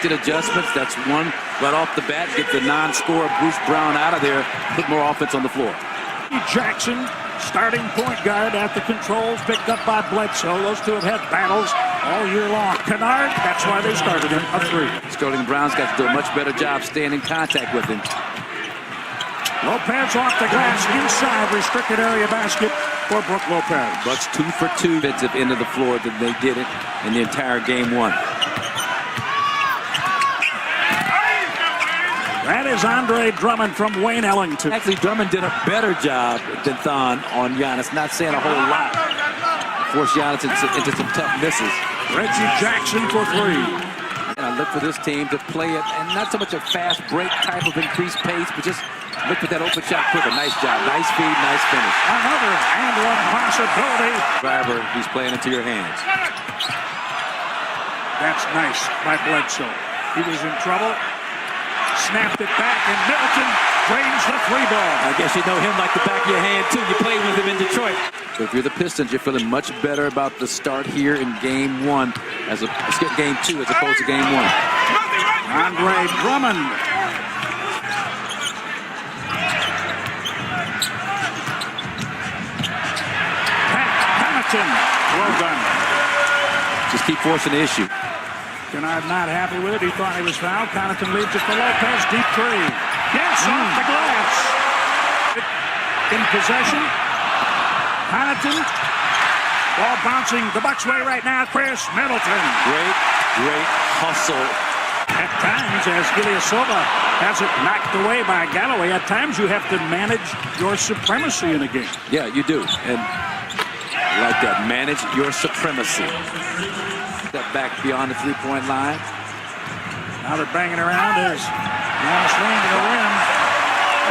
Adjustments, that's one right off the bat. Get the non-scorer Bruce Brown out of there. Put more offense on the floor. Jackson, starting point guard at the controls, picked up by Bledsoe. Those two have had battles all year long. Kennard, that's why they started him, a three. Sterling Brown's got to do a much better job staying in contact with him. Lopez off the glass inside restricted area basket for Brook Lopez. Bucks 2 for 2 defensive end of the floor that they did it in the entire game one. That is Andre Drummond from Wayne Ellington. Actually, Drummond did a better job than Thon on Giannis. Not saying a whole lot. Forced Giannis into some tough misses. Reggie Jackson for three. And I look for this team to play it, and not so much a fast break type of increased pace, but just look for that open shot quicker. Nice job. Nice feed, nice finish. Another and one possibility. Driver, he's playing into your hands. That's nice by Bledsoe. He was in trouble. Snapped it back, and Middleton drains the three ball. I guess you know him like the back of your hand, too. You played with him in Detroit. So if you're the Pistons, you're feeling much better about the start here in game one, game two as opposed to game one. Andre Drummond. Pat Hamilton. Well done. Just keep forcing the issue. Kennard not happy with it. He thought he was fouled. Connaughton leaves it for Lopez. Deep three. Yes, off the glass. In possession. Connaughton. Ball bouncing the Bucks' way right now. Chris Middleton. Great hustle. At times, as Ilyasova has it knocked away by Galloway, at times you have to manage your supremacy in a game. Yeah, you do. And like that, manage your supremacy. Step back beyond the three-point line. Now they're banging around as Giannis running to the rim.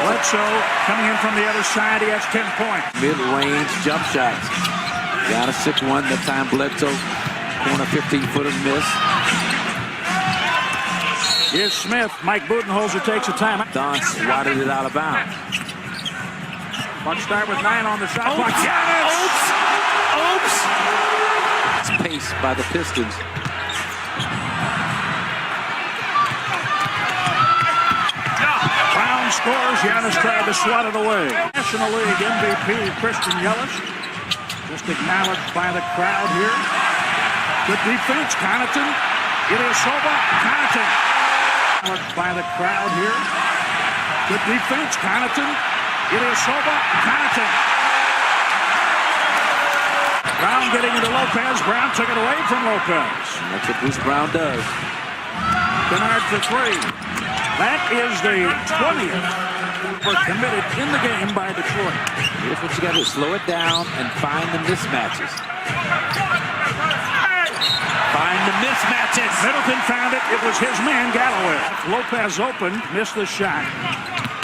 Bledsoe coming in from the other side. He has 10 points. Mid-range jump shots. Giannis 6-1. That time Bledsoe corner 15-footer miss. Here's Smith. Mike Budenholzer takes a timeout. Don swatted it out of bounds. Bucks start with 9 on the shot clock. Oops! Pace by the Pistons. Brown scores. Giannis tried to swat it away. National League MVP Christian Yelich. Just acknowledged by the crowd here. Good defense. Connaughton. Ilyasova. Connaughton. Acknowledged by the crowd here. Good defense. Connaughton. Ilyasova. Connaughton. Brown getting into Lopez. Brown took it away from Lopez. And that's what Bruce Brown does. Kennard for three. That is the 20th committed in the game by Detroit. Here's what you got to do. Slow it down and find the mismatches. Find the mismatches. Middleton found it. It was his man, Galloway. Lopez opened, missed the shot.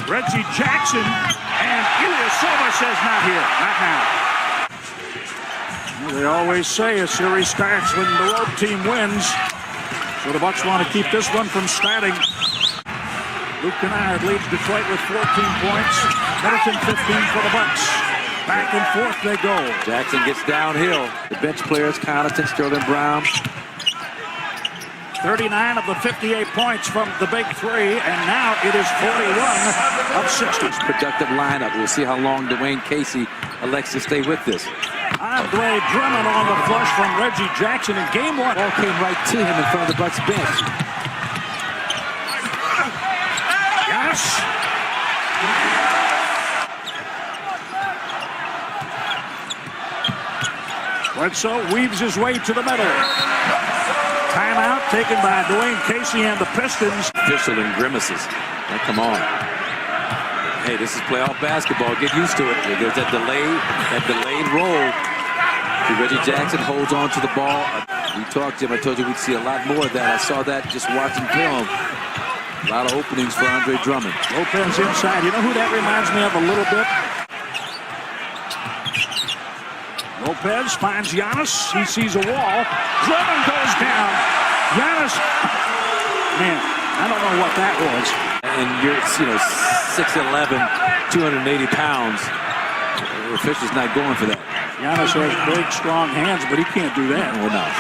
Reggie Jackson and Ilyasova says not here. Not now. They always say a series starts when the road team wins. So the Bucks want to keep this one from starting. Luke Kennard leads Detroit with 14 points. Middleton 15 for the Bucks. Back and forth they go. Jackson gets downhill. The bench players, Connaughton, Sterling Brown. 39 of the 58 points from the big three, and now it is 41 of 60. Productive lineup. We'll see how long Dwayne Casey elects to stay with this. Andre Drummond on the flush from Reggie Jackson in game one. Ball came right to him in front of the Bucks bench. Yes. Bledsoe weaves his way to the middle. Timeout taken by Dwayne Casey and the Pistons. Official and grimaces. Now, come on. Hey, this is playoff basketball. Get used to it. There's that delayed roll. Reggie Jackson holds on to the ball. We talked to him. I told you we'd see a lot more of that. I saw that just watching film. A lot of openings for Andre Drummond. Lopez inside. You know who that reminds me of a little bit? Lopez finds Giannis. He sees a wall. Drummond goes down. Giannis. Man, I don't know what that was. And you're, 6'11", 280 pounds. The official's not going for that. Giannis has big, strong hands, but he can't do that. Or not.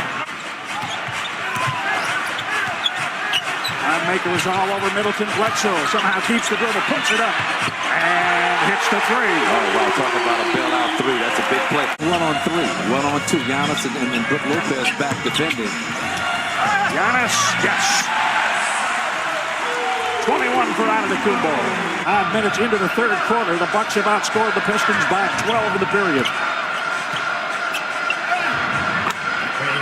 Shot maker is all over Middleton. Bledsoe somehow keeps the dribble, puts it up, and hits the three. Oh, wow, talk about a bailout three. That's a big play. 1-on-3, 1-on-2. Giannis and Brook Lopez back defending. Giannis, yes. 21 for Antetokounmpo. 5 minutes into the third quarter, the Bucks have outscored the Pistons by 12 in the period.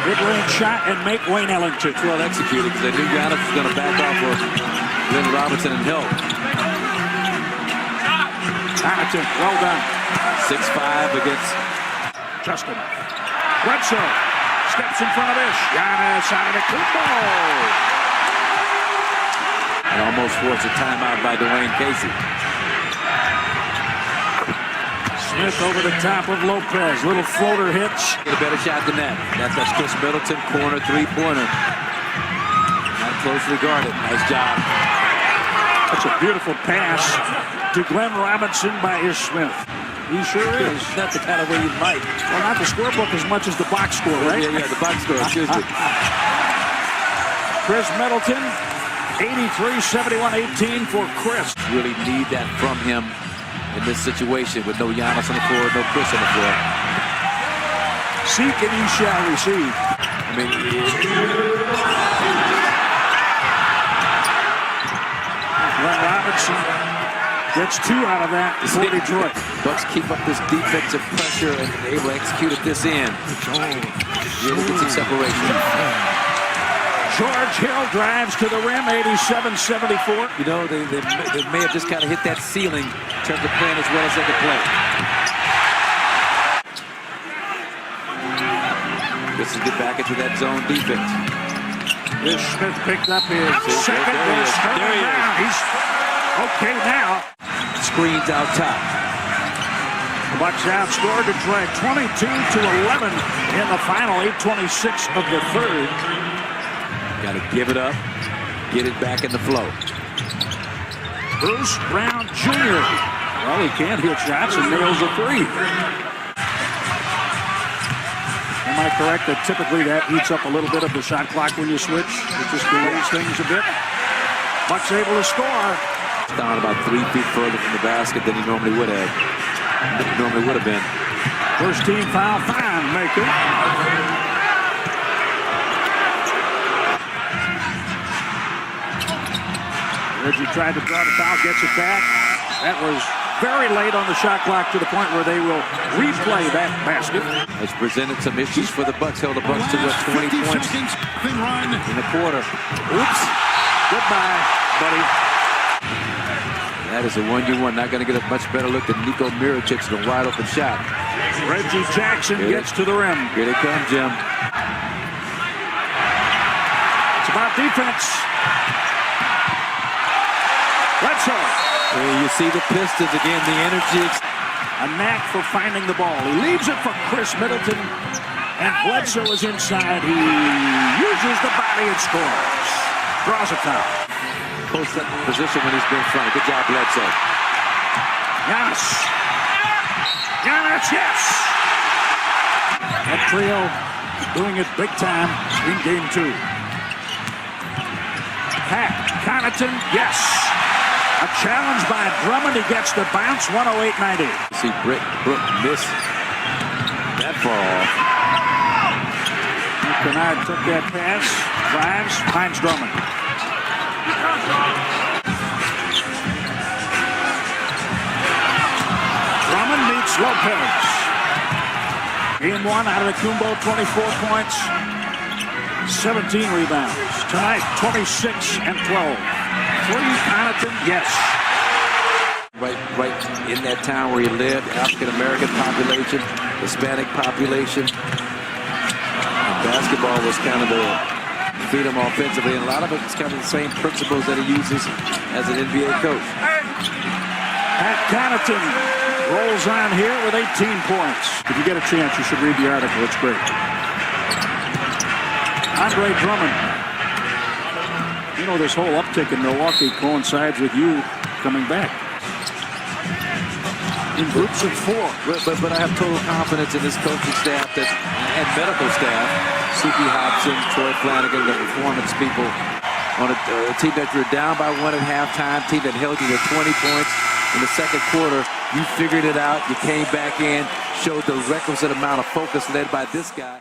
Mid-range shot and make Wayne Ellington. Well executed because they knew Giannis was going to back off of Glenn Robinson and help. Hamilton, well done. 6'5" against Justin. Bledsoe steps in front of Ish. Giannis Antetokounmpo. And almost forced a timeout by Dwayne Casey. Smith over the top of Lopez. Little floater hits. Get a better shot than that. That's Chris Middleton, corner three-pointer. Not closely guarded. Nice job. That's a beautiful pass to Glenn Robinson by Ish Smith. He sure is. That's the kind of way you might. Well, not the scorebook as much as the box score, right? Yeah, the box score. Excuse me. Chris Middleton, 83, 71-18 for Chris. Really need that from him in this situation with no Giannis on the floor, no Chris on the floor. Seek and he shall receive. I mean, Glenn Robinson gets 2 out of that for Detroit. Bucks keep up this defensive pressure and able to execute at this end. Really get some separation. George Hill drives to the rim, 87-74. You know, they may have just kind of hit that ceiling in terms of playing as well as they could play. This is get back into that zone defense. Ish Smith picked up his second. There he is. He's okay now. Screens out top. The Bucks outscored Detroit 22-11 in the final 8:26 of the third. Got to give it up, get it back in the flow. Bruce Brown Jr. Well, he can't hit shots and nails a three. Am I correct that typically that eats up a little bit of the shot clock when you switch? It just delays things a bit. Bucks able to score. Down about 3 feet further from the basket than he normally would have. Been. First team foul, fine, maker. Reggie tried to draw the foul, gets it back. That was very late on the shot clock to the point where they will replay that basket. Has presented some issues for the Bucks. Held the Bucks to 20 points in the quarter. Oops. Goodbye, buddy. That is a 1-1. Not going to get a much better look than Nico Mirotic in a wide open shot. Reggie Jackson gets to the rim. Here they come, Jim. It's about defense. Bledsoe. You see the Pistons again, the energy. A knack for finding the ball. He leaves it for Chris Middleton. And Bledsoe is inside. He uses the body and scores. Draws a foul. Post that position when he's been front. Good job, Bledsoe. Giannis. Giannis, yes. That trio doing it big time in game 2. Pat Connaughton, yes. A challenge by Drummond. He gets the bounce, 108-90. See Brook miss that far off. Kennard took that pass, drives, finds Drummond. Drummond meets Lopez. Game 1 out of the Kumbo, 24 points, 17 rebounds. Tonight, 26 and 12. 3 Connaughton, yes. Right in that town where he lived, African-American population, Hispanic population. Basketball was kind of the freedom offensively, and a lot of it's kind of the same principles that he uses as an NBA coach. Pat Connaughton rolls on here with 18 points. If you get a chance, you should read the article. It's great. Andre Drummond. You know, this whole uptick in Milwaukee coincides with you coming back. In groups of 4. But I have total confidence in this coaching staff and medical staff, Suki Hobson, Troy Flanagan, the performance people, on a team that you're down by 1 at halftime, team that held you to 20 points in the second quarter. You figured it out. You came back in, showed the requisite amount of focus led by this guy.